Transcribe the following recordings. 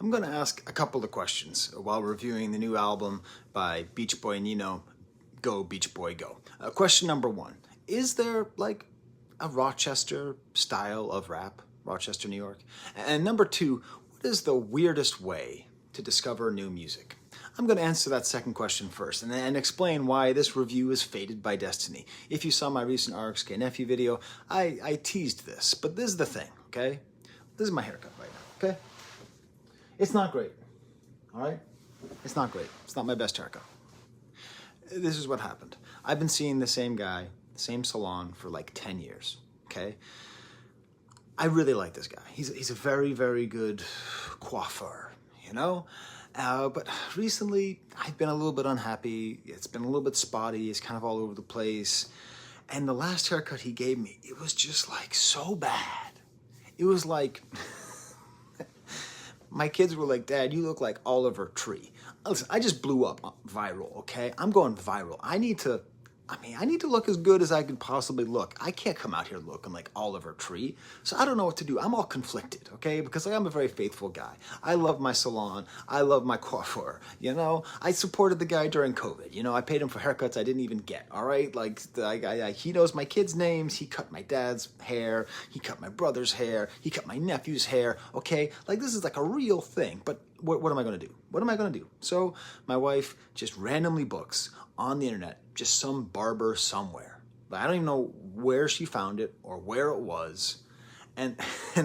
I'm going to ask a couple of questions while reviewing the new album by BeachBoy Nino, Go, Beachboy Go. Question number one, is there like a Rochester style of rap, Rochester, New York? And number two, what is the weirdest way to discover new music? I'm going to answer that second question first and explain why this review is fated by destiny. If you saw my recent RXK Nephew video, I teased this, but this is the thing, okay? This is my haircut right now, okay? It's not great, all right? It's not great. It's not my best haircut. This is what happened. I've been seeing the same guy, the same salon for like 10 years, okay? I really like this guy. He's a very, very good coiffeur, you know? But recently, I've been a little bit unhappy. It's been a little bit spotty. It's kind of all over the place. And the last haircut he gave me, it was just like so bad. It was like, my kids were like, Dad, you look like Oliver Tree. Listen, I just blew up viral, okay? I'm going viral. I need to look as good as I can possibly look. I can't come out here looking like Oliver Tree. So I don't know what to do. I'm all conflicted, okay? Because I'm a very faithful guy. I love my salon. I love my coiffeur, you know? I supported the guy during COVID. You know, I paid him for haircuts I didn't even get, all right? Like, he knows my kids' names. He cut my dad's hair. He cut my brother's hair. He cut my nephew's hair, okay? Like, this is like a real thing. But what am I going to do? What am I going to do? So my wife just randomly books on the internet just some barber somewhere. I don't even know where she found it or where it was. And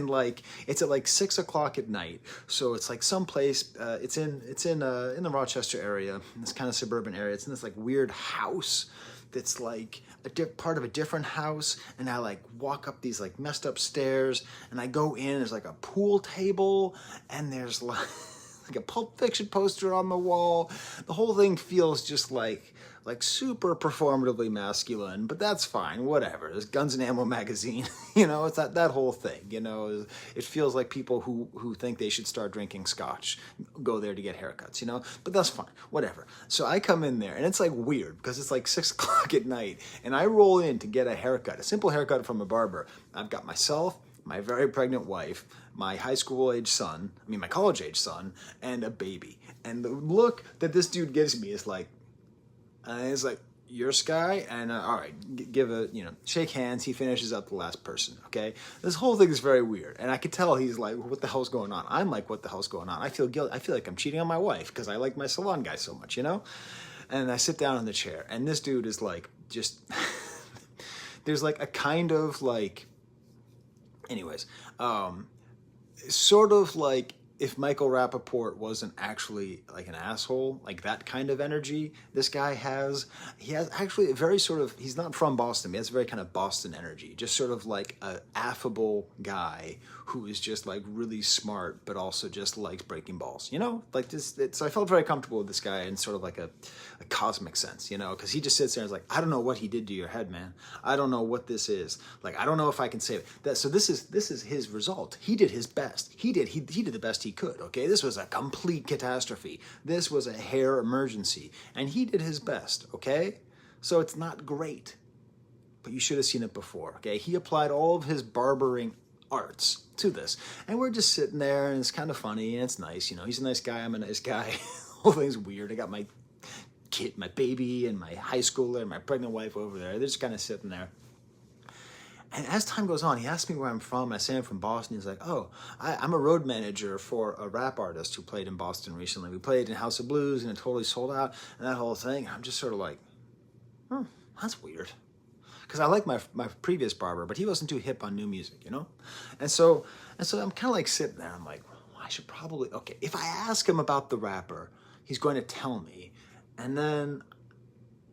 like, it's at like 6 o'clock at night. So it's like someplace, it's in the Rochester area, in this kind of suburban area. It's in this like weird house that's like part of a different house. And I like walk up these like messed up stairs and I go in, there's like a pool table and there's like a Pulp Fiction poster on the wall. The whole thing feels just like super performatively masculine, but that's fine, whatever. There's Guns and Ammo magazine, you know, it's that whole thing, you know. It feels like people who think they should start drinking scotch go there to get haircuts, you know, but that's fine, whatever. So I come in there and it's like weird because it's like 6 o'clock at night and I roll in to get a haircut, a simple haircut from a barber. I've got myself, my very pregnant wife, my high school age son, my college age son, and a baby. And the look that this dude gives me is like, it's like, you're Skye? And all right, shake hands. He finishes up the last person, okay? This whole thing is very weird. And I could tell he's like, what the hell's going on? I'm like, what the hell's going on? I feel guilty. I feel like I'm cheating on my wife because I like my salon guy so much, you know? And I sit down in the chair and this dude is like, just, there's like a kind of like, anyways, sort of like if Michael Rappaport wasn't actually like an asshole, like that kind of energy this guy has. He has actually a very sort of, he's not from Boston, he has a very kind of Boston energy, just sort of like an affable guy who is just like really smart, but also just likes breaking balls, you know? Like this, so I felt very comfortable with this guy in sort of like a cosmic sense, you know? Because he just sits there and is like, I don't know what he did to your head, man. I don't know what this is. Like, I don't know if I can save it. So this is his result. He did his best. He did the best he could, okay? This was a complete catastrophe. This was a hair emergency. And he did his best, okay? So it's not great, but you should have seen it before, okay? He applied all of his barbering arts to this. And we're just sitting there and it's kind of funny and it's nice, you know? He's a nice guy, I'm a nice guy. The whole thing's weird. I got my kid, my baby, and my high schooler and my pregnant wife over there. They're just kind of sitting there. And as time goes on, he asked me where I'm from. I say I'm from Boston. He's like, oh, I'm a road manager for a rap artist who played in Boston recently. We played in House of Blues and it totally sold out and that whole thing. I'm just sort of like, that's weird. Because I like my previous barber, but he wasn't too hip on new music, you know? And so I'm kind of like sitting there. I'm like, well, I should probably, okay, if I ask him about the rapper, he's going to tell me. And then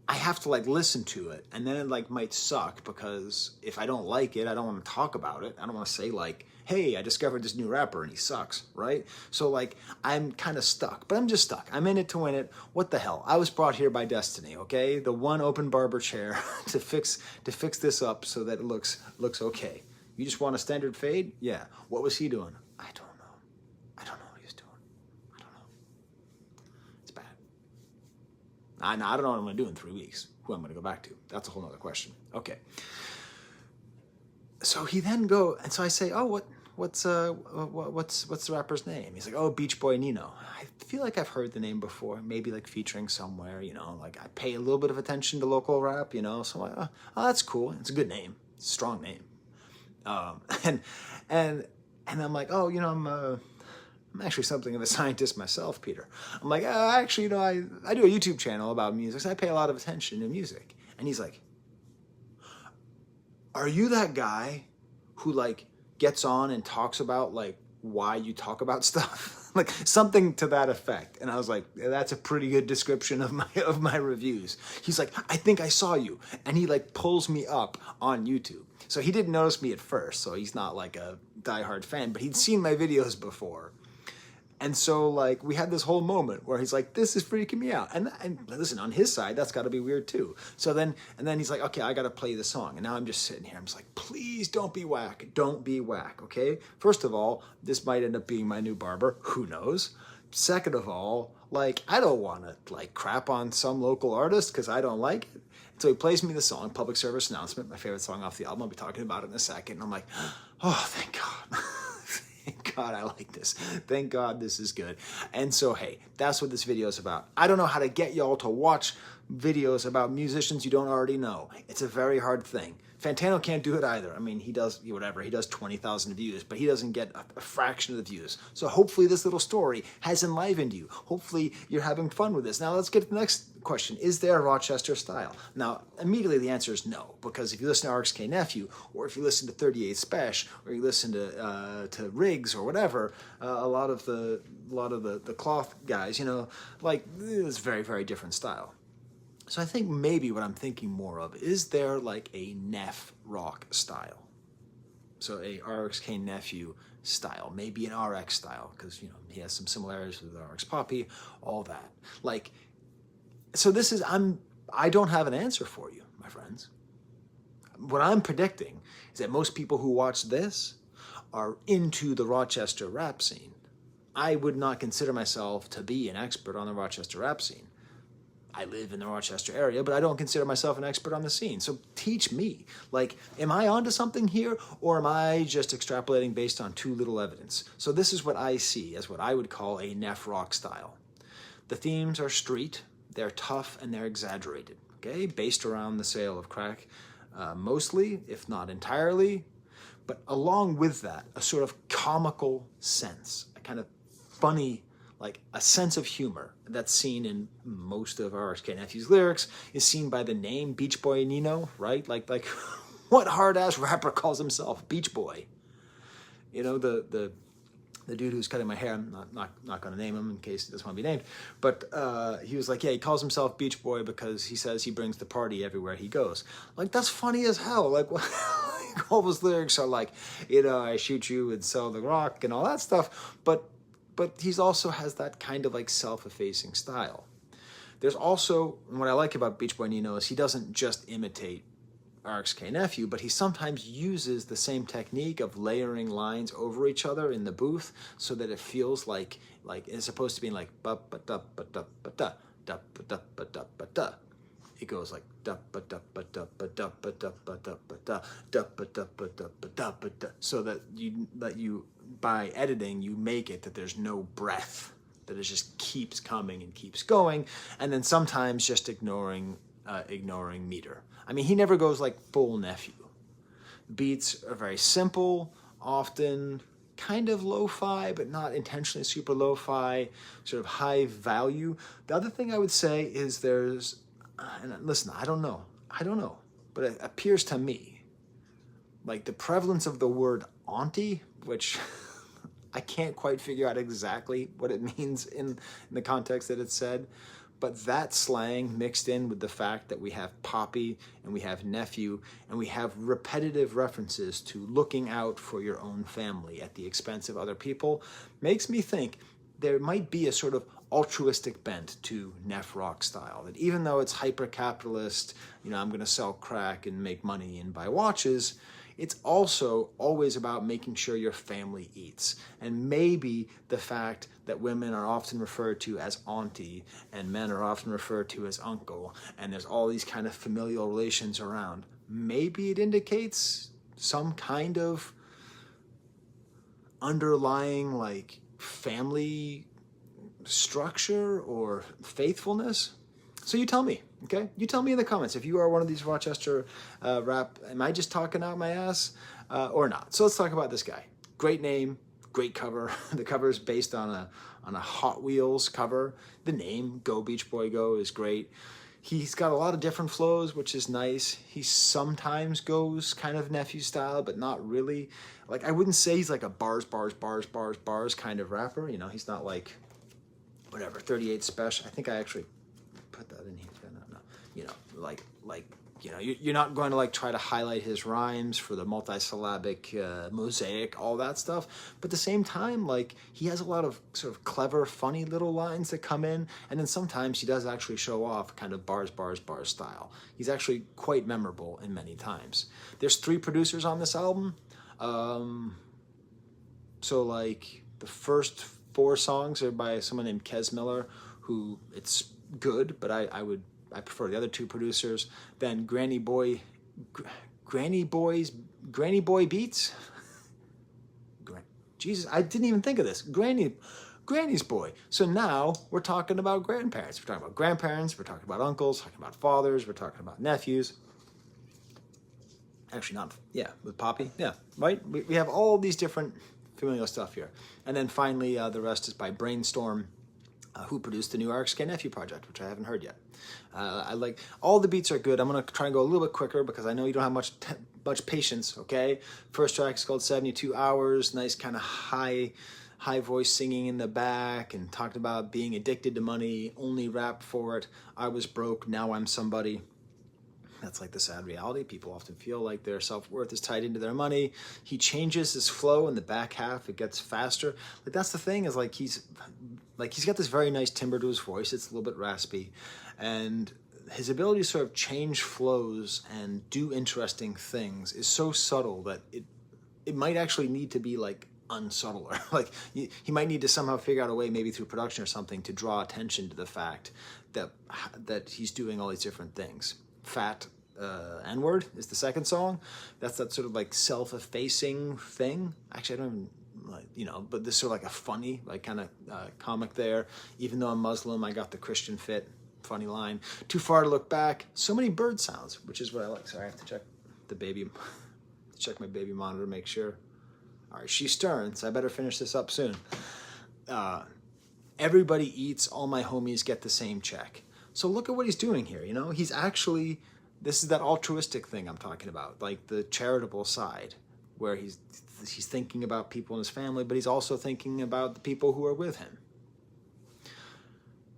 I have to like listen to it. And then it like might suck because if I don't like it, I don't want to talk about it. I don't want to say like, hey, I discovered this new rapper and he sucks, right? So like, I'm kind of stuck, but I'm just stuck. I'm in it to win it. What the hell? I was brought here by destiny, okay? The one open barber chair to fix this up so that it looks okay. You just want a standard fade? Yeah. What was he doing? I don't know. I don't know what he was doing. I don't know. It's bad. I don't know what I'm gonna do in 3 weeks. Who I'm gonna go back to. That's a whole nother question. Okay. So he then and so I say, oh, what's the rapper's name? He's like, oh, BeachBoy Nino. I feel like I've heard the name before, maybe like featuring somewhere, you know, like I pay a little bit of attention to local rap, you know, so I'm like, oh, that's cool. It's a good name, it's a strong name. Um, and and and I'm like, oh, you know, I'm actually something of a scientist myself, Peter. I'm like, actually, you know, I do a YouTube channel about music, so I pay a lot of attention to music. And he's like, are you that guy who like gets on and talks about like why you talk about stuff? Like something to that effect. And I was like, that's a pretty good description of my reviews. He's like, I think I saw you. And he like pulls me up on YouTube. So he didn't notice me at first, so he's not like a diehard fan, but he'd seen my videos before. And so, like, we had this whole moment where he's like, this is freaking me out. And listen, on his side, that's got to be weird, too. So then he's like, okay, I got to play the song. And now I'm just sitting here. I'm just like, please don't be whack. Don't be whack, okay? First of all, this might end up being my new barber. Who knows? Second of all, like, I don't want to, like, crap on some local artist because I don't like it. So he plays me the song, Public Service Announcement, my favorite song off the album. I'll be talking about it in a second. And I'm like, oh, thank God. Thank God I like this. Thank God this is good. And so, hey, that's what this video is about. I don't know how to get y'all to watch videos about musicians you don't already know. It's a very hard thing. Fantano can't do it either. I mean, he does whatever. He does 20,000 views, but he doesn't get a fraction of the views. So hopefully this little story has enlivened you. Hopefully you're having fun with this. Now let's get to the next question. Is there a Rochester style? Now, immediately the answer is no, because if you listen to RXK Nephew, or if you listen to 38 Special, or you listen to Riggs or whatever, a lot of the cloth guys, you know, like it's very, very different style. So I think maybe what I'm thinking more of, is there like a NephRoc style? So a RXK Nephew style, maybe an RX style, because, you know, he has some similarities with RX Poppy, all that. Like, so this is, I don't have an answer for you, my friends. What I'm predicting is that most people who watch this are into the Rochester rap scene. I would not consider myself to be an expert on the Rochester rap scene. I live in the Rochester area, but I don't consider myself an expert on the scene. So teach me. Like, am I onto something here, or am I just extrapolating based on too little evidence? So this is what I see as what I would call a NephRoc style. The themes are street, they're tough, and they're exaggerated, okay? Based around the sale of crack, mostly, if not entirely. But along with that, a sort of comical sense, a kind of funny, like a sense of humor that's seen in most of RXK Nephew's lyrics, is seen by the name BeachBoy Nino, right? Like what hard-ass rapper calls himself Beach Boy? You know, the dude who's cutting my hair, I'm not going to name him in case he doesn't want to be named, but he was like, yeah, he calls himself Beach Boy because he says he brings the party everywhere he goes. Like, that's funny as hell. Like, all those lyrics are like, you know, I shoot you and sell the rock and all that stuff, but he's also has that kind of like self-effacing style. There's also, and what I like about BeachBoy Nino is he doesn't just imitate RXK Nephew, but he sometimes uses the same technique of layering lines over each other in the booth so that it feels like it's supposed to be like ba ba da ba da ba da da ba da ba da ba da. It goes like da ba da ba da ba da ba da ba da ba da da ba da ba da ba da ba da, so that you by editing you make it that there's no breath, that it just keeps coming and keeps going, and then sometimes just ignoring meter. I mean, he never goes like full Nephew. Beats are very simple, often kind of lo-fi, but not intentionally super lo-fi, sort of high value. The other thing I would say is there's, and listen, I don't know, but it appears to me like the prevalence of the word auntie, which I can't quite figure out exactly what it means in the context that it's said, but that slang mixed in with the fact that we have Poppy and we have Nephew and we have repetitive references to looking out for your own family at the expense of other people makes me think there might be a sort of altruistic bent to NephRoc style, that even though it's hyper-capitalist, you know, I'm going to sell crack and make money and buy watches, it's also always about making sure your family eats. And maybe the fact that women are often referred to as auntie and men are often referred to as uncle, and there's all these kind of familial relations around, maybe it indicates some kind of underlying like family structure or faithfulness? So you tell me, okay? You tell me in the comments if you are one of these Rochester rap, am I just talking out my ass or not? So let's talk about this guy. Great name, great cover. The cover is based on a Hot Wheels cover. The name, Go Beachboy Go, is great. He's got a lot of different flows, which is nice. He sometimes goes kind of nephew style, but not really. Like, I wouldn't say he's like a bars kind of rapper. You know, he's not like, whatever, 38 Special. I think I actually put that in here. No. You know, you know, you're not going to like try to highlight his rhymes for the multisyllabic mosaic, all that stuff. But at the same time, like, he has a lot of sort of clever, funny little lines that come in. And then sometimes he does actually show off kind of bars style. He's actually quite memorable in many times. There's 3 producers on this album. So like the first 4 songs are by someone named Kes Miller, who it's good, but I prefer the other 2 producers. Then Granny Boy Beats. Jesus, I didn't even think of this. Granny's Boy. So now we're talking about grandparents. We're talking about grandparents. We're talking about uncles. Talking about fathers. We're talking about nephews. Actually, not. Yeah, with Poppy. Yeah, right. We have all these different familial stuff here, and then finally the rest is by Brainstorm, who produced the new Skye Nephew project, which I haven't heard yet. I like all the beats are good. I'm gonna try and go a little bit quicker because I know you don't have much patience. Okay, first track is called 72 Hours. Nice kind of high voice singing in the back, and talked about being addicted to money. Only rap for it. I was broke, now I'm somebody. That's like the sad reality. People often feel like their self-worth is tied into their money. He changes his flow in the back half. It gets faster. Like, that's the thing, is like he's got this very nice timbre to his voice. It's a little bit raspy. And his ability to sort of change flows and do interesting things is so subtle that it might actually need to be like unsubtler. Like he might need to somehow figure out a way, maybe through production or something, to draw attention to the fact that he's doing all these different things. Fat N-word is the second song. That's that sort of like self-effacing thing. Actually, I don't even like, you know, but this sort of like a funny, like kind of comic there. Even though I'm Muslim, I got the Christian fit. Funny line. Too far to look back. So many bird sounds, which is what I like. Sorry, I have to check the baby, check my baby monitor, make sure. All right, she's stirring, so I better finish this up soon. Everybody eats, all my homies get the same check. So look at what he's doing here, you know? He's actually, this is that altruistic thing I'm talking about, like the charitable side, where he's thinking about people in his family, but he's also thinking about the people who are with him.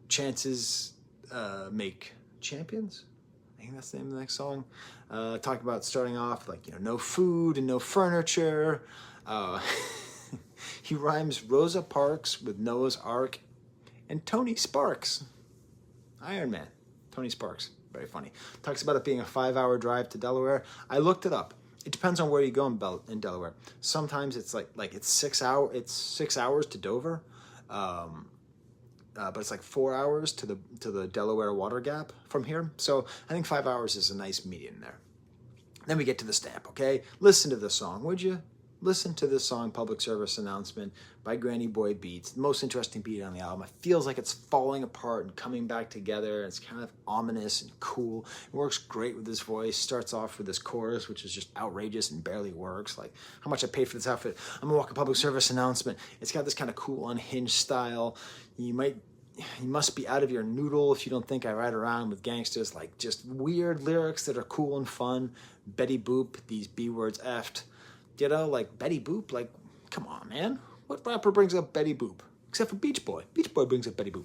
Chances make champions. I think that's the name of the next song. Talk about starting off like, you know, no food and no furniture. He rhymes Rosa Parks with Noah's Ark and Tony Sparks. Iron Man. Tony Sparks. Very funny. Talks about it being a 5-hour drive to Delaware. I looked it up. It depends on where you go in Delaware. Sometimes it's like it's 6 hours. It's 6 hours to Dover, but it's like 4 hours to the Delaware Water Gap from here. So I think 5 hours is a nice median there. Then we get to the stamp. Okay, listen to this song, would you? Listen to this song, Public Service Announcement by Granny Boy Beats. The most interesting beat on the album. It feels like it's falling apart and coming back together. It's kind of ominous and cool. It works great with his voice. Starts off with this chorus, which is just outrageous and barely works. Like, how much I paid for this outfit. I'm gonna walk a public service announcement. It's got this kind of cool, unhinged style. You must be out of your noodle if you don't think I ride around with gangsters. Like, just weird lyrics that are cool and fun. Betty Boop, these B words effed. You know, like Betty Boop, like, come on, man. What rapper brings up Betty Boop? Except for Beach Boy. Beach Boy brings up Betty Boop.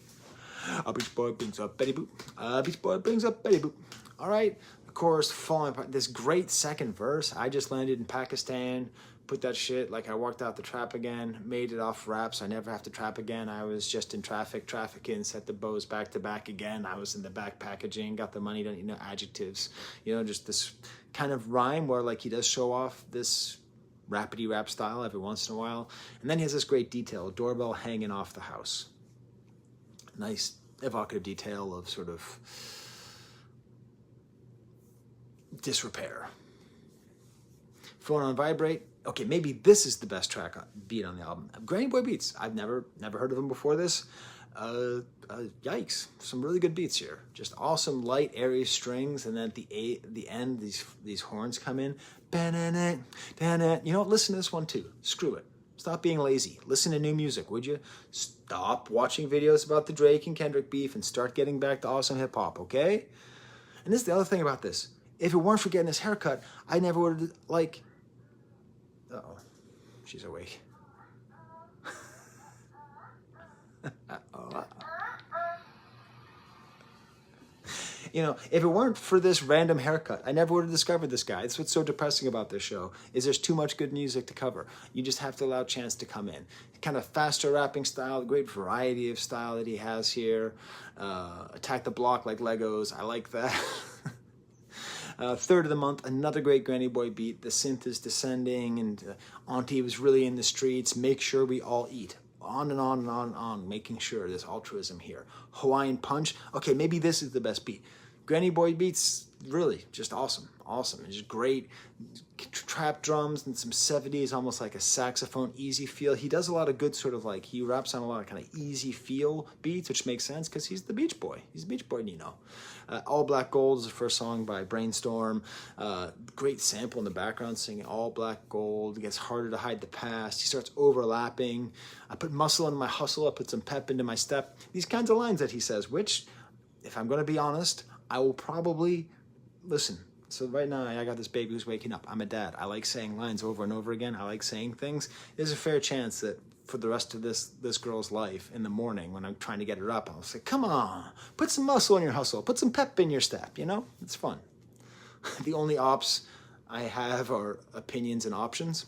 Beach Boy brings up Betty Boop. Beach Boy brings up Betty Boop. All right, the chorus falling apart. This great second verse. I just landed in Pakistan. Put that shit like I walked out the trap again. Made it off raps. I never have to trap again. I was just in trafficking. Set the bows back to back again. I was in the back packaging. Got the money. Don't you know adjectives? You know, just this kind of rhyme where like he does show off this rapidy rap style every once in a while. And then he has this great detail, a doorbell hanging off the house. Nice evocative detail of sort of disrepair. Phone on vibrate, Okay, maybe this is the best track beat on the album. Granny Boy beats. I've never heard of them before this. Yikes! Some really good beats here. Just awesome, light, airy strings, and then at the end, these horns come in. You know, listen to this one too. Screw it. Stop being lazy. Listen to new music, would you? Stop watching videos about the Drake and Kendrick beef and start getting back to awesome hip hop, okay? And this is the other thing about this. If it weren't for getting this haircut, I never would have, like... Uh-oh. She's awake. Uh-oh. You know, if it weren't for this random haircut, I never would have discovered this guy. That's what's so depressing about this show, is there's too much good music to cover. You just have to allow Chance to come in. Kind of faster rapping style, great variety of style that he has here. Attack the block like Legos. I like that. Third of the month, another great Granny Boy beat. The synth is descending, and Auntie was really in the streets. Make sure we all eat. On and on and on and on, making sure there's altruism here. Hawaiian Punch. Okay, maybe this is the best beat. Granny Boy beats, really, just awesome. Awesome. It's just great trap drums and some 70s, almost like a saxophone, easy feel. He does a lot of good sort of like, he raps on a lot of kind of easy feel beats, which makes sense because he's the Beach Boy. He's BeachBoy Nino. All Black Gold is the first song by Brainstorm. Great sample in the background singing All Black Gold. It gets harder to hide the past. He starts overlapping. I put muscle into my hustle. I put some pep into my step. These kinds of lines that he says, which, if I'm going to be honest, I will probably listen. So right now, I got this baby who's waking up. I'm a dad. I like saying lines over and over again. I like saying things. There's a fair chance that for the rest of this girl's life, in the morning when I'm trying to get her up, I'll say, come on, put some muscle in your hustle. Put some pep in your step, you know? It's fun. The only ops I have are opinions and options.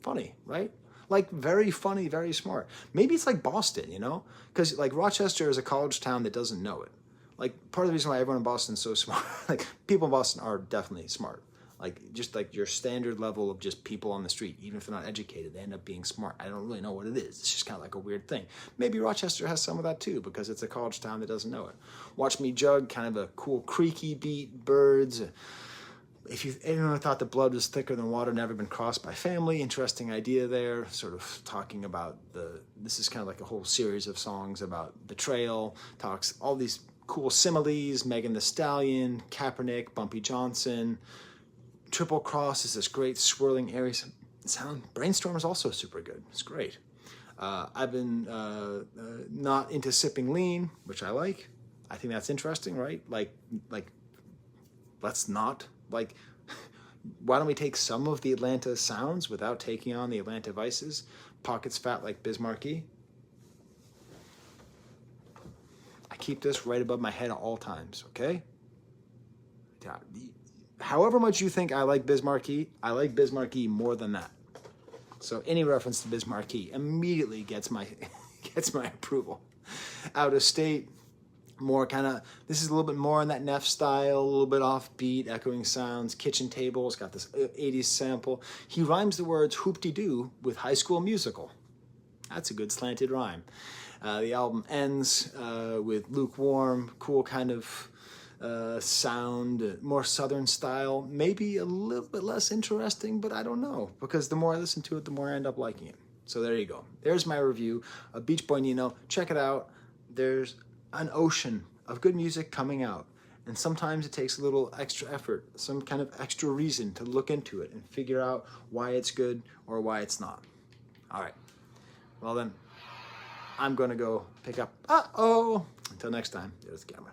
Funny, right? Like, very funny, very smart. Maybe it's like Boston, you know? Because, like, Rochester is a college town that doesn't know it. Like, part of the reason why everyone in Boston is so smart, like, people in Boston are definitely smart. Like, just like your standard level of just people on the street, even if they're not educated, they end up being smart. I don't really know what it is. It's just kind of like a weird thing. Maybe Rochester has some of that too, because it's a college town that doesn't know it. Watch Me Jug, kind of a cool creaky beat, birds. If you've ever thought that blood was thicker than water, never been crossed by family, interesting idea there, sort of talking about this is kind of like a whole series of songs about betrayal, talks all these cool similes, Megan Thee Stallion, Kaepernick, Bumpy Johnson. Triple Cross is this great swirling airy sound. Brainstorm is also super good. It's great. I've been not into sipping lean, which I like. I think that's interesting, right? Like, let's not. Like, why don't we take some of the Atlanta sounds without taking on the Atlanta vices? Pockets fat like Bismarcky. I keep this right above my head at all times, okay? However much you think I like Bismarcky, I like Bismarcky more than that. So any reference to Bismarcky immediately gets my approval. Out of State, more kind of, this is a little bit more in that Neph style, a little bit offbeat, echoing sounds. Kitchen Table, it's got this 80s sample. He rhymes the words hoop-de-doo with High School Musical. That's a good slanted rhyme. The album ends with lukewarm, cool kind of sound, more southern style, maybe a little bit less interesting, but I don't know, because the more I listen to it, the more I end up liking it. So there you go. There's my review of BeachBoy Nino. Check it out. There's an ocean of good music coming out, and sometimes it takes a little extra effort, some kind of extra reason to look into it and figure out why it's good or why it's not. All right. Well then, I'm going to go pick up. Until next time, there's the camera.